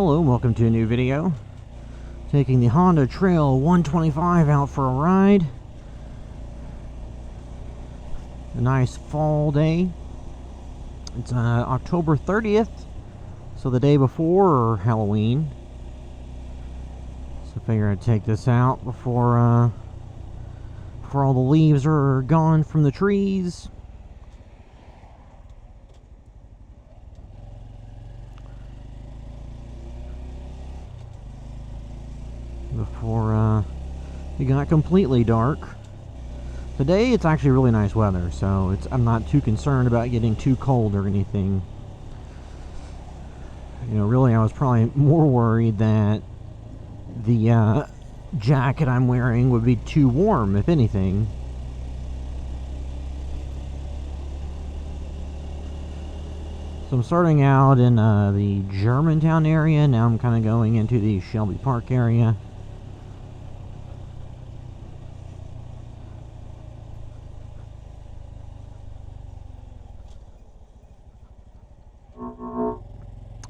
Hello and welcome to a new video. Taking the Honda Trail 125 out for a ride. A nice fall day. It's October 30th, so the day before Halloween. So I figured I'd take this out before all the leaves are gone from the trees. Before it got completely dark. Today it's actually really nice weather, so I'm not too concerned about getting too cold or anything. You know, really I was probably more worried that the jacket I'm wearing would be too warm, if anything. So I'm starting out in the Germantown area. Now I'm kind of going into the Shawnee Park area.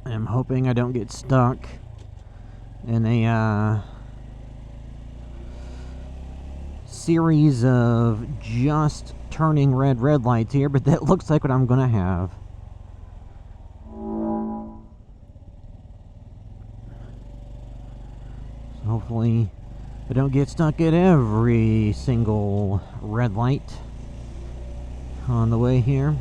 I'm hoping I don't get stuck in a series of just turning red lights here, but that looks like what I'm gonna have. So hopefully I don't get stuck at every single red light on the way here.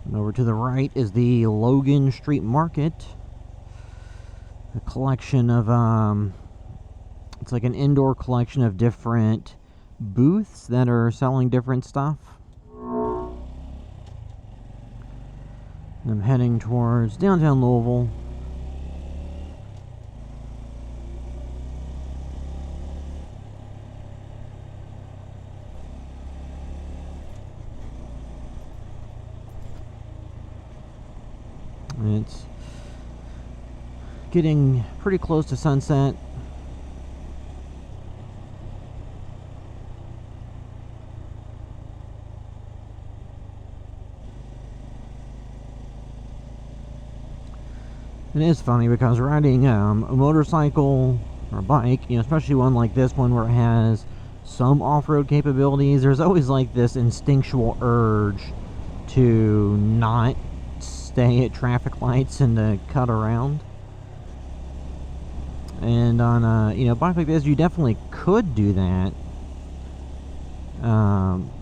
And over to the right is the Logan Street Market. A collection of, it's like an indoor collection of different booths that are selling different stuff. And I'm heading towards downtown Louisville. It's getting pretty close to sunset. It is funny because riding a motorcycle or a bike, you know, especially one like this one where it has some off-road capabilities, there's always like this instinctual urge to not stay at traffic lights and to cut around. And on a you know, bike like this, you definitely could do that,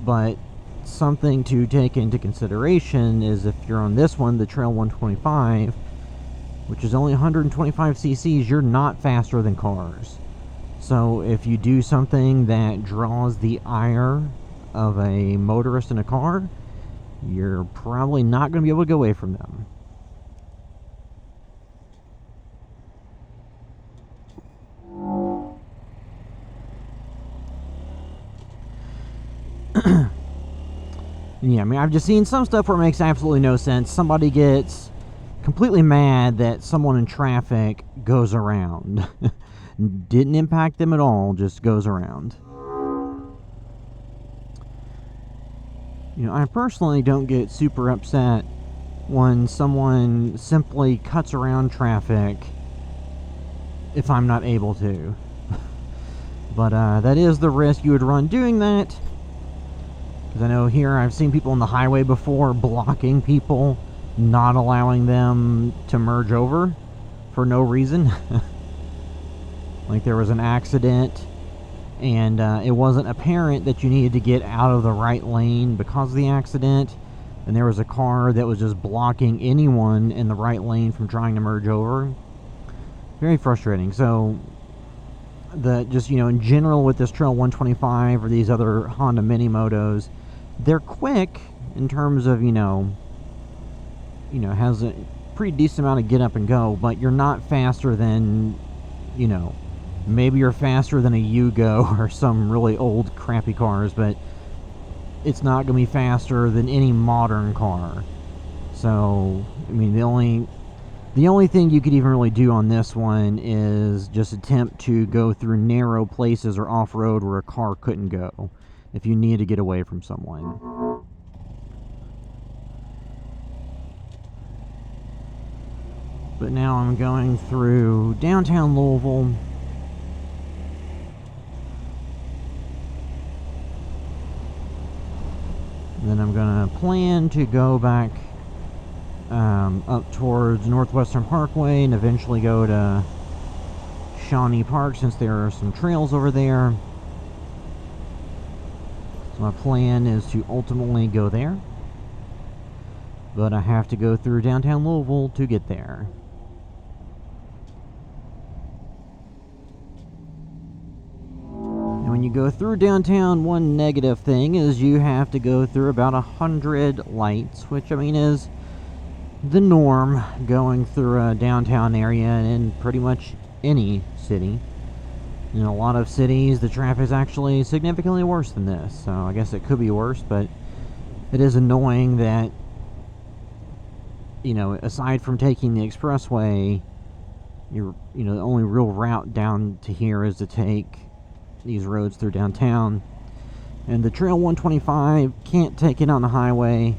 but something to take into consideration is if you're on this one, the Trail 125, which is only 125 cc's, you're not faster than cars. So if you do something that draws the ire of a motorist in a car, you're probably not going to be able to get away from them. Yeah, I mean, I've just seen some stuff where it makes absolutely no sense. Somebody gets completely mad that someone in traffic goes around. Didn't impact them at all, just goes around. You know, I personally don't get super upset when someone simply cuts around traffic if I'm not able to. But that is the risk you would run doing that. Because I know here I've seen people on the highway before blocking people, not allowing them to merge over for no reason. Like there was an accident and it wasn't apparent that you needed to get out of the right lane because of the accident, and there was a car that was just blocking anyone in the right lane from trying to merge over. Very frustrating. So just, you know, in general with this Trail 125 or these other Honda Mini Motos, they're quick in terms of, you know, has a pretty decent amount of get up and go, but you're not faster than, you know, maybe you're faster than a Yugo or some really old crappy cars, but it's not going to be faster than any modern car. So, I mean, the only thing you could even really do on this one is just attempt to go through narrow places or off-road where a car couldn't go if you need to get away from someone. But now I'm going through downtown Louisville. And then I'm going to plan to go back up towards Northwestern Parkway and eventually go to Shawnee Park, since there are some trails over there. So my plan is to ultimately go there, but I have to go through downtown Louisville to get there. And when you go through downtown, one negative thing is you have to go through about 100 lights, which I mean is the norm going through a downtown area in pretty much any city. In a lot of cities, the traffic is actually significantly worse than this, so I guess it could be worse, but it is annoying that, you know, aside from taking the expressway, the only real route down to here is to take these roads through downtown. And the Trail 125 can't take it on the highway.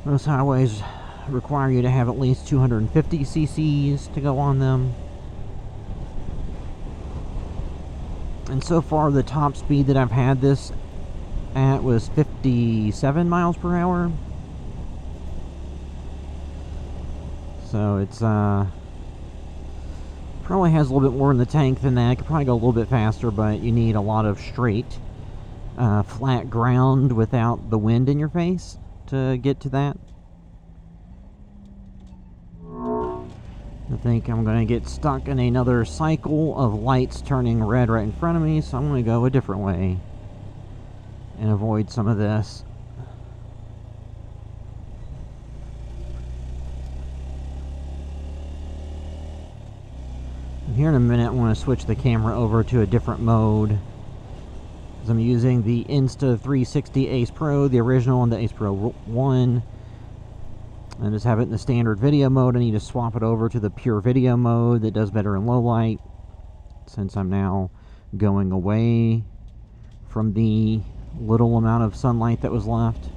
Most highways require you to have at least 250 cc's to go on them. And so far, the top speed that I've had this at was 57 miles per hour. So it's probably has a little bit more in the tank than that. Could probably go a little bit faster, but you need a lot of straight, flat ground without the wind in your face to get to that. I think I'm going to get stuck in another cycle of lights turning red right in front of me, so I'm going to go a different way and avoid some of this. And here in a minute, I'm going to switch the camera over to a different mode. I'm using the Insta360 Ace Pro, the original, and the Ace Pro 1. I just have it in the standard video mode. I need to swap it over to the pure video mode that does better in low light, since I'm now going away from the little amount of sunlight that was left.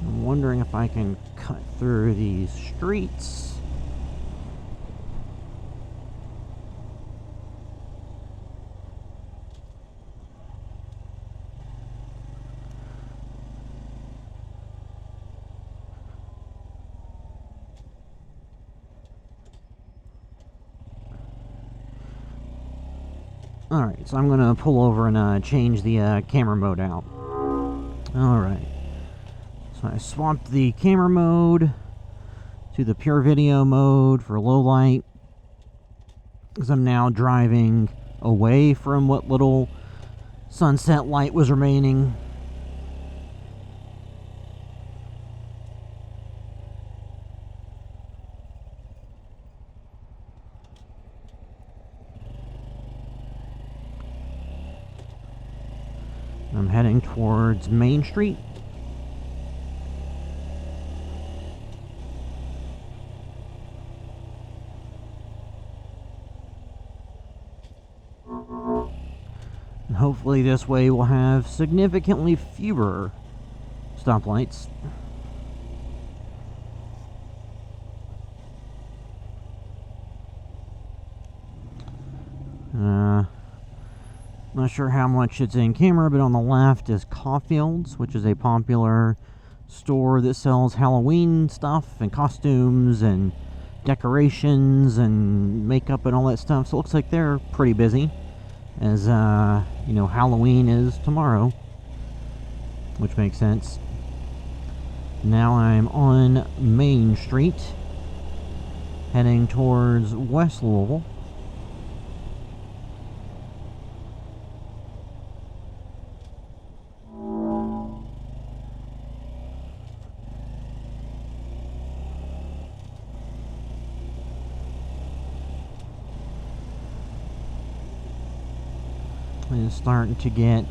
I'm wondering if I can cut through these streets. Alright, so I'm going to pull over and change the camera mode out. Alright. So I swapped the camera mode to the pure video mode for low light, because I'm now driving away from what little sunset light was remaining. I'm heading towards Main Street. And hopefully this way we'll have significantly fewer stoplights. Not sure how much it's in camera, but on the left is Caulfield's, which is a popular store that sells Halloween stuff and costumes and decorations and makeup and all that stuff. So it looks like they're pretty busy, as you know, Halloween is tomorrow, which makes sense. Now I'm on Main Street, heading towards West Louisville. It's starting to get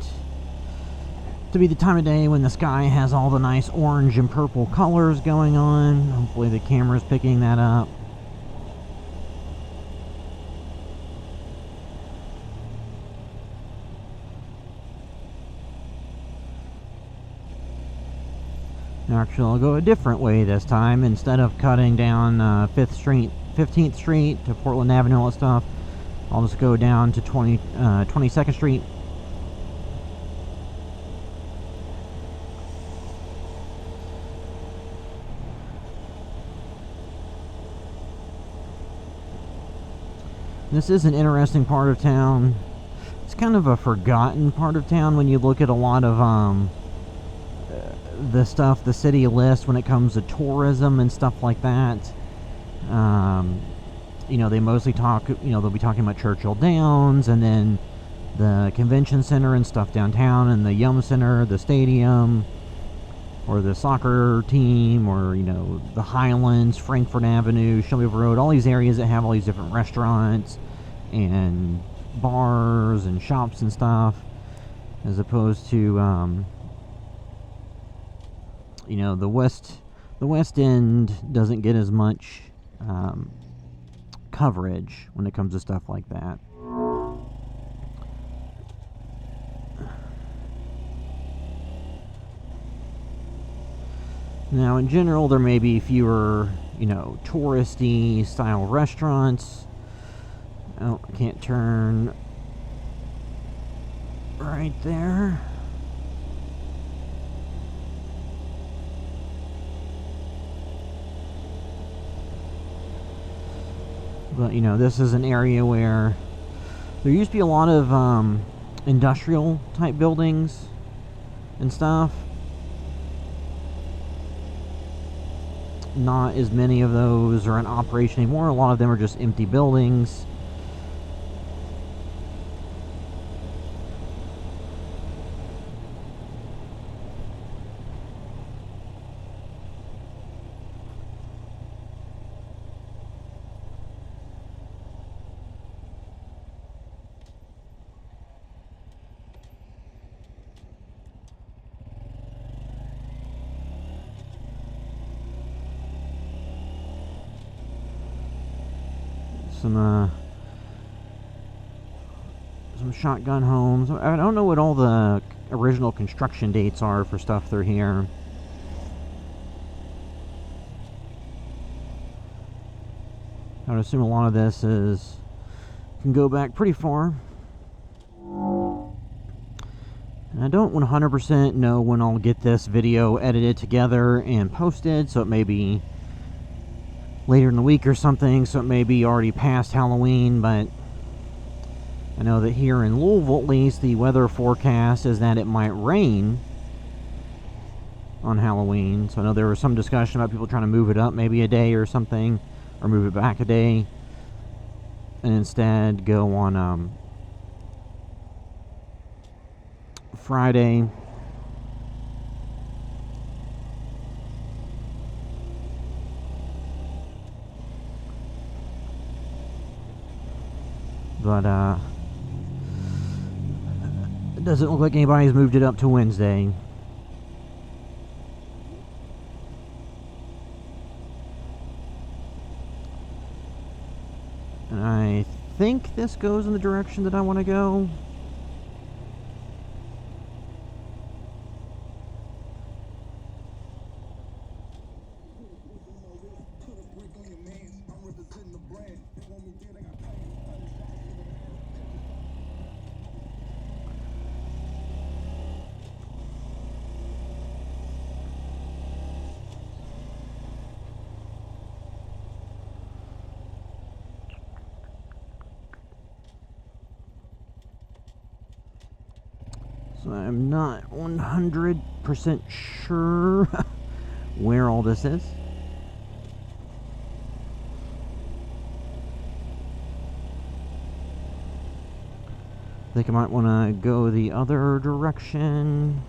to be the time of day when the sky has all the nice orange and purple colors going on. Hopefully the camera's picking that up. Actually, I'll go a different way this time. Instead of cutting down 15th Street to Portland Avenue, all that stuff, I'll just go down to 22nd Street. This is an interesting part of town. It's kind of a forgotten part of town when you look at a lot of the stuff the city lists when it comes to tourism and stuff like that. You know, they mostly talk, you know, they'll be talking about Churchill Downs and then the convention center and stuff downtown and the Yum Center, the stadium, or the soccer team, or, you know, the Highlands, Frankfort Avenue, Shelbyville Road, all these areas that have all these different restaurants and bars and shops and stuff, as opposed to, you know, the West End doesn't get as much coverage when it comes to stuff like that. Now, in general, there may be fewer, you know, touristy style restaurants. Oh, I can't turn right there. But, you know, this is an area where there used to be a lot of industrial type buildings and stuff. Not as many of those are in operation anymore. A lot of them are just empty buildings. Some shotgun homes. I don't know what all the original construction dates are for stuff through here. I would assume a lot of this can go back pretty far. And I don't 100% know when I'll get this video edited together and posted, so it may be later in the week or something, so it may be already past Halloween, but I know that here in Louisville, at least, the weather forecast is that it might rain on Halloween. So I know there was some discussion about people trying to move it up maybe a day or something, or move it back a day, and instead go on Friday. But it doesn't look like anybody's moved it up to Wednesday. And I think this goes in the direction that I want to go. So I'm not 100% sure where all this is. I think I might want to go the other direction.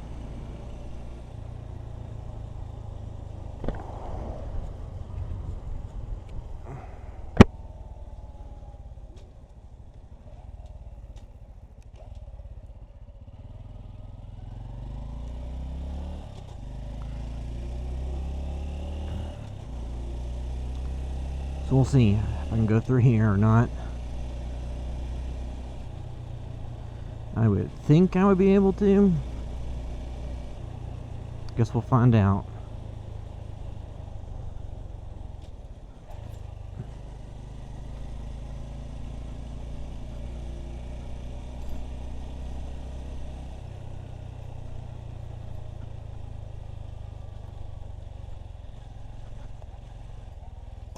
So we'll see if I can go through here or not. I would think I would be able to. Guess we'll find out.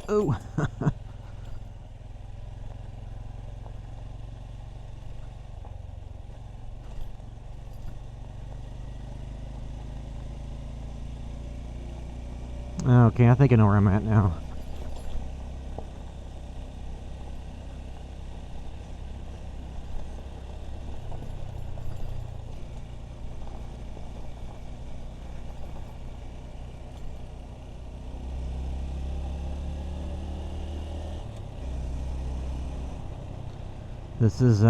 Oh. Okay, I think I know where I'm at now. This is,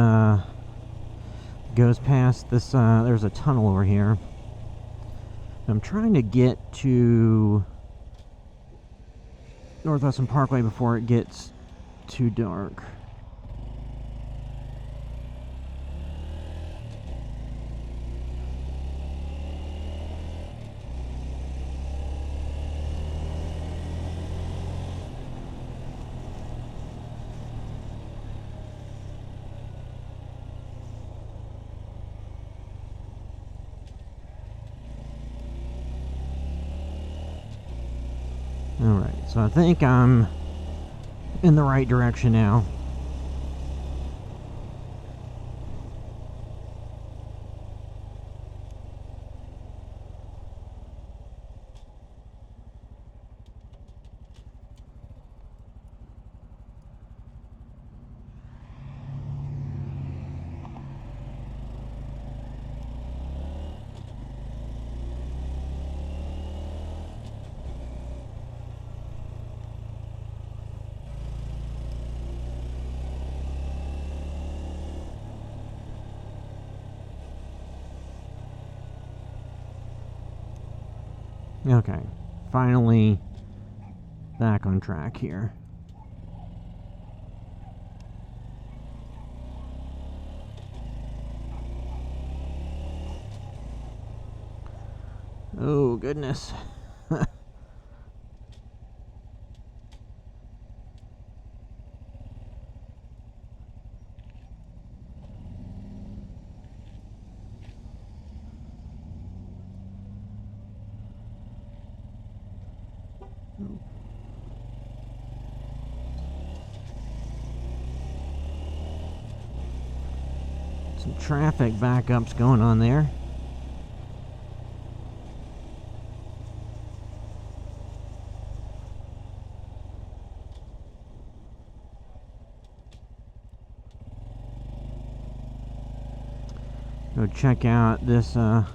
goes past this, there's a tunnel over here. I'm trying to get to Northwestern Parkway before it gets too dark. Alright, so I think I'm in the right direction now. Okay, finally back on track here. Oh, goodness. Some traffic backups going on there. Go check out this here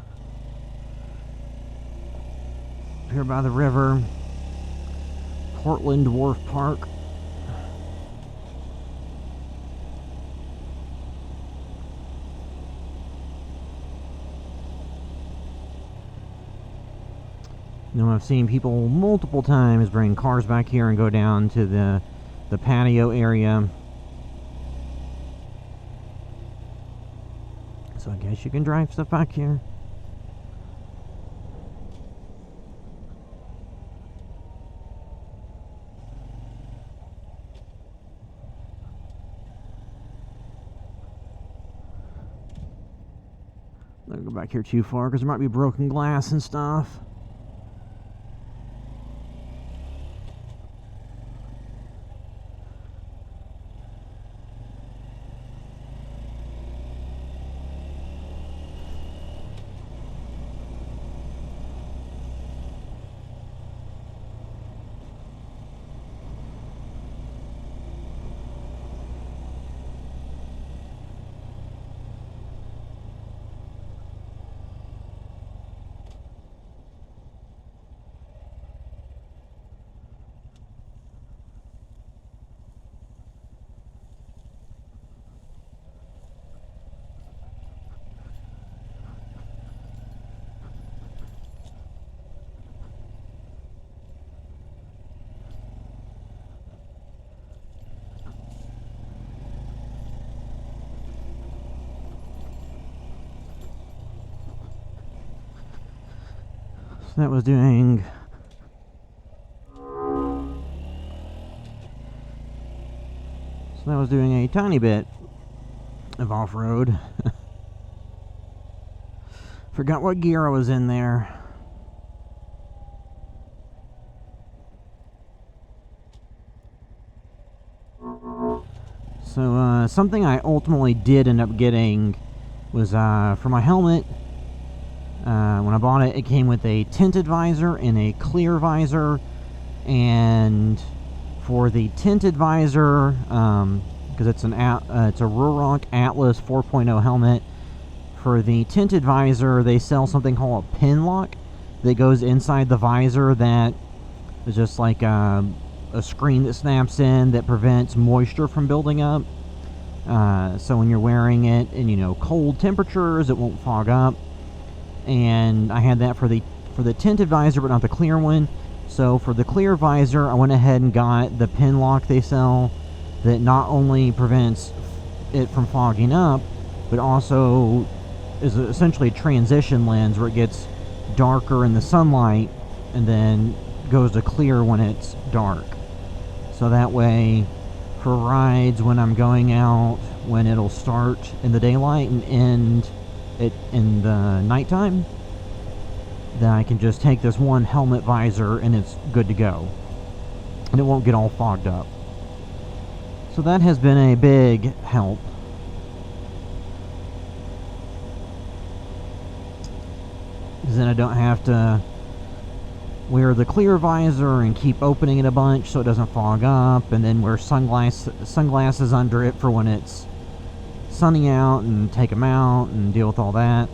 by the river, Portland Wharf Park. You know, I've seen people multiple times bring cars back here and go down to the patio area. So I guess you can drive stuff back here. Don't go back here too far because there might be broken glass and stuff. So that was doing... So that was doing a tiny bit of off-road. Forgot what gear I was in there. So, something I ultimately did end up getting was, for my helmet, when I bought it, it came with a tinted visor and a clear visor, and for the tinted visor, because it's a Ruroc Atlas 4.0 helmet, for the tinted visor, they sell something called a pin lock that goes inside the visor that is just like a screen that snaps in that prevents moisture from building up. So when you're wearing it in, you know, cold temperatures, it won't fog up. And I had that for the tinted visor, but not the clear one. So for the clear visor, I went ahead and got the pin lock they sell that not only prevents it from fogging up, but also is essentially a transition lens where it gets darker in the sunlight and then goes to clear when it's dark. So that way, for rides when I'm going out, when it'll start in the daylight and end it in the nighttime, then I can just take this one helmet visor and it's good to go. And it won't get all fogged up. So that has been a big help. Because then I don't have to wear the clear visor and keep opening it a bunch so it doesn't fog up, and then wear sunglasses under it for when it's sunny out and take them out and deal with all that.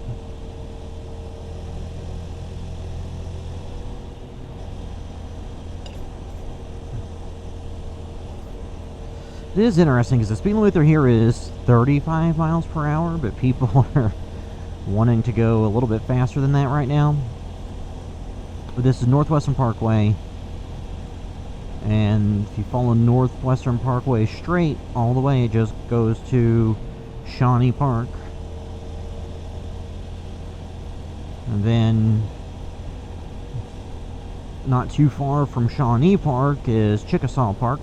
It is interesting because the speed limit through here is 35 miles per hour, but people are wanting to go a little bit faster than that right now. But this is Northwestern Parkway, and if you follow Northwestern Parkway straight all the way, it just goes to Shawnee Park. And then not too far from Shawnee Park is Chickasaw Park.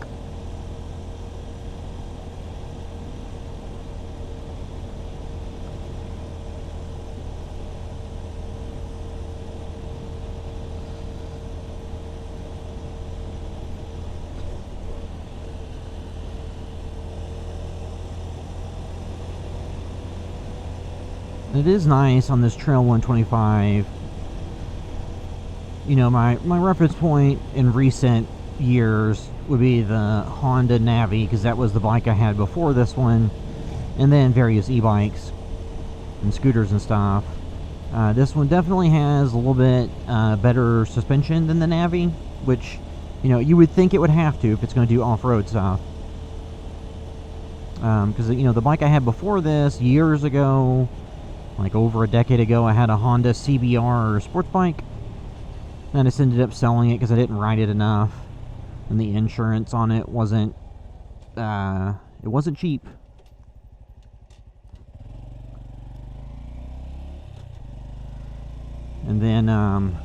It is nice on this Trail 125. You know, my reference point in recent years would be the Honda Navi, because that was the bike I had before this one, and then various e-bikes and scooters and stuff. This one definitely has a little bit better suspension than the Navi, which, you know, you would think it would have to if it's going to do off-road stuff. Because, you know, the bike I had before this, years ago, like over a decade ago, I had a Honda CBR sports bike. And I just ended up selling it because I didn't ride it enough. And the insurance on it wasn't cheap. And then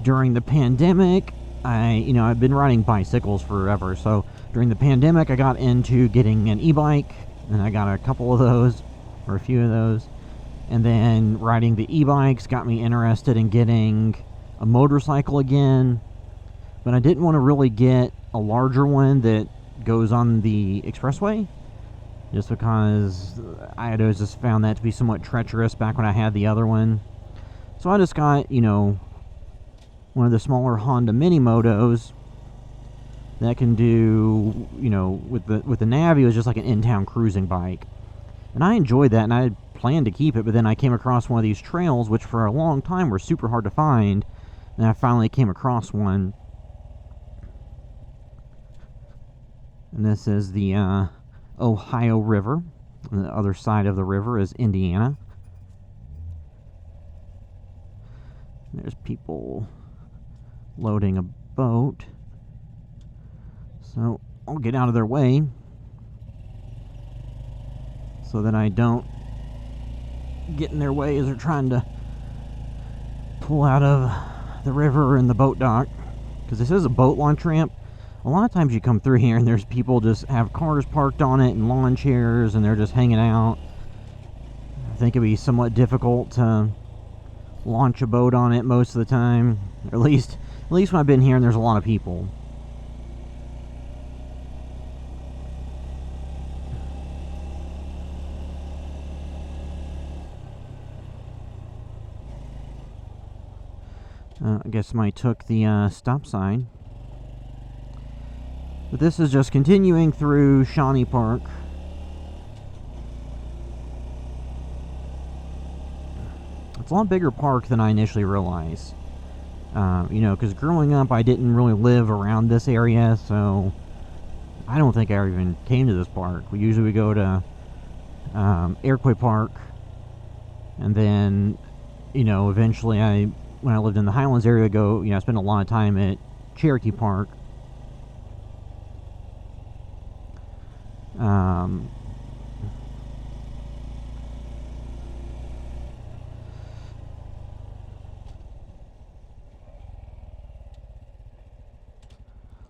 during the pandemic, I've been riding bicycles forever. So during the pandemic, I got into getting an e-bike, and I got a couple of those, or a few of those. And then riding the e-bikes got me interested in getting a motorcycle again. But I didn't want to really get a larger one that goes on the expressway, just because I had always just found that to be somewhat treacherous back when I had the other one. So I just got, you know, one of the smaller Honda Mini Motos that can do, you know, with the Navi, it was just like an in-town cruising bike. And I enjoyed that, and I had planned to keep it, but then I came across one of these trails, which for a long time were super hard to find, and I finally came across one. And this is the Ohio River. On the other side of the river is Indiana. There's people loading a boat. So I'll get out of their way so that I don't get in their way as they're trying to pull out of the river and the boat dock, because this is a boat launch ramp. A lot of times you come through here and there's people just have cars parked on it and lawn chairs and they're just hanging out. I think it'd be somewhat difficult to launch a boat on it most of the time, or at least when I've been here and there's a lot of people. I guess somebody took the stop sign. But this is just continuing through Shawnee Park. It's a lot bigger park than I initially realized. You know, because growing up I didn't really live around this area, so I don't think I ever even came to this park. We usually go to Iroquois Park, and then, you know, eventually when I lived in the Highlands area, I spent a lot of time at Cherokee Park.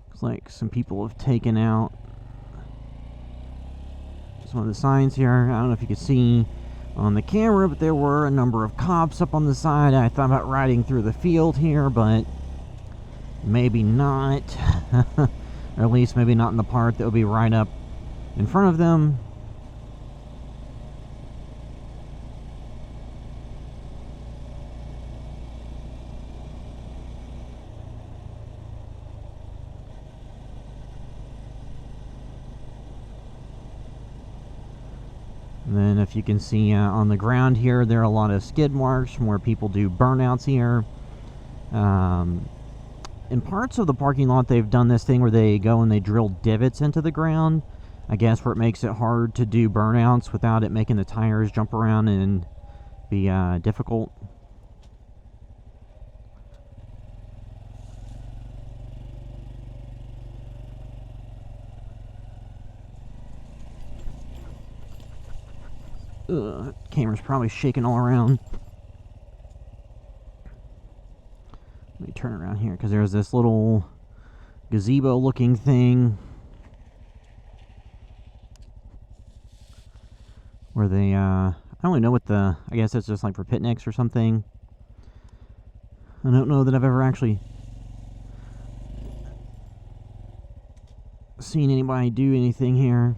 Looks like some people have taken out some of the signs here. I don't know if you could see on the camera, but there were a number of cops up on the side. I thought about riding through the field here, but maybe not. Or at least maybe not in the part that would be right up in front of them. And then if you can see on the ground here, there are a lot of skid marks from where people do burnouts here. In parts of the parking lot, they've done this thing where they go and they drill divots into the ground, I guess, where it makes it hard to do burnouts without it making the tires jump around and be difficult. Camera's probably shaking all around. Let me turn around here, because there's this little gazebo looking thing where they I don't really know what I guess it's just like for picnics or something. I don't know that I've ever actually seen anybody do anything here.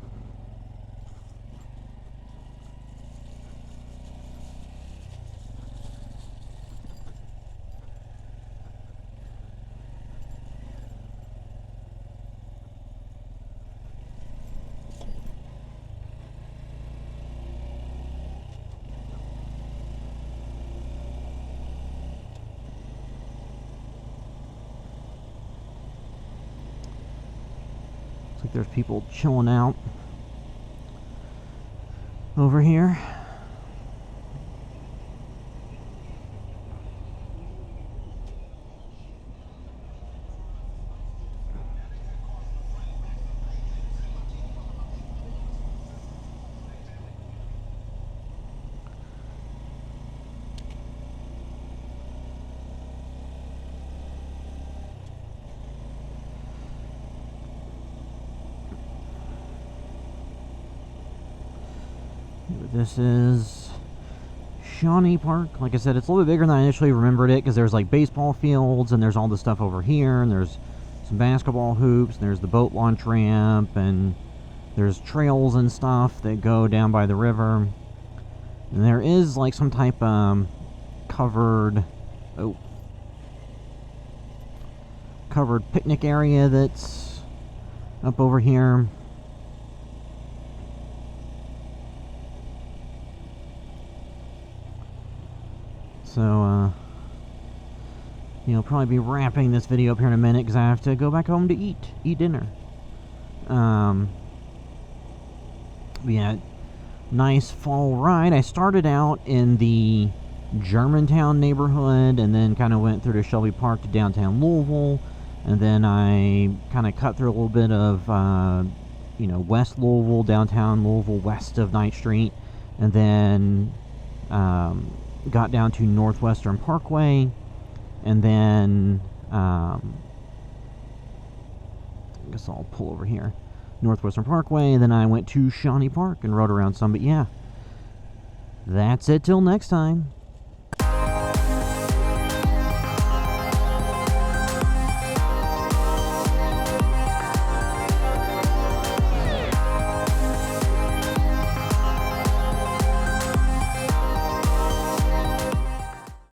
Like there's people chilling out over here. This is Shawnee Park. Like I said, it's a little bit bigger than I initially remembered it, because there's like baseball fields, and there's all this stuff over here, and there's some basketball hoops, and there's the boat launch ramp, and there's trails and stuff that go down by the river. And there is like some type of covered picnic area that's up over here. So, you know, probably be wrapping this video up here in a minute, because I have to go back home to eat dinner. Yeah, nice fall ride. I started out in the Germantown neighborhood, and then kind of went through to Shelby Park to downtown Louisville, and then I kind of cut through a little bit of, you know, West Louisville, downtown Louisville, west of Ninth Street, and then got down to Northwestern Parkway, And then, I guess I'll pull over here. Northwestern Parkway, and then I went to Shawnee Park and rode around some. But yeah, that's it till next time.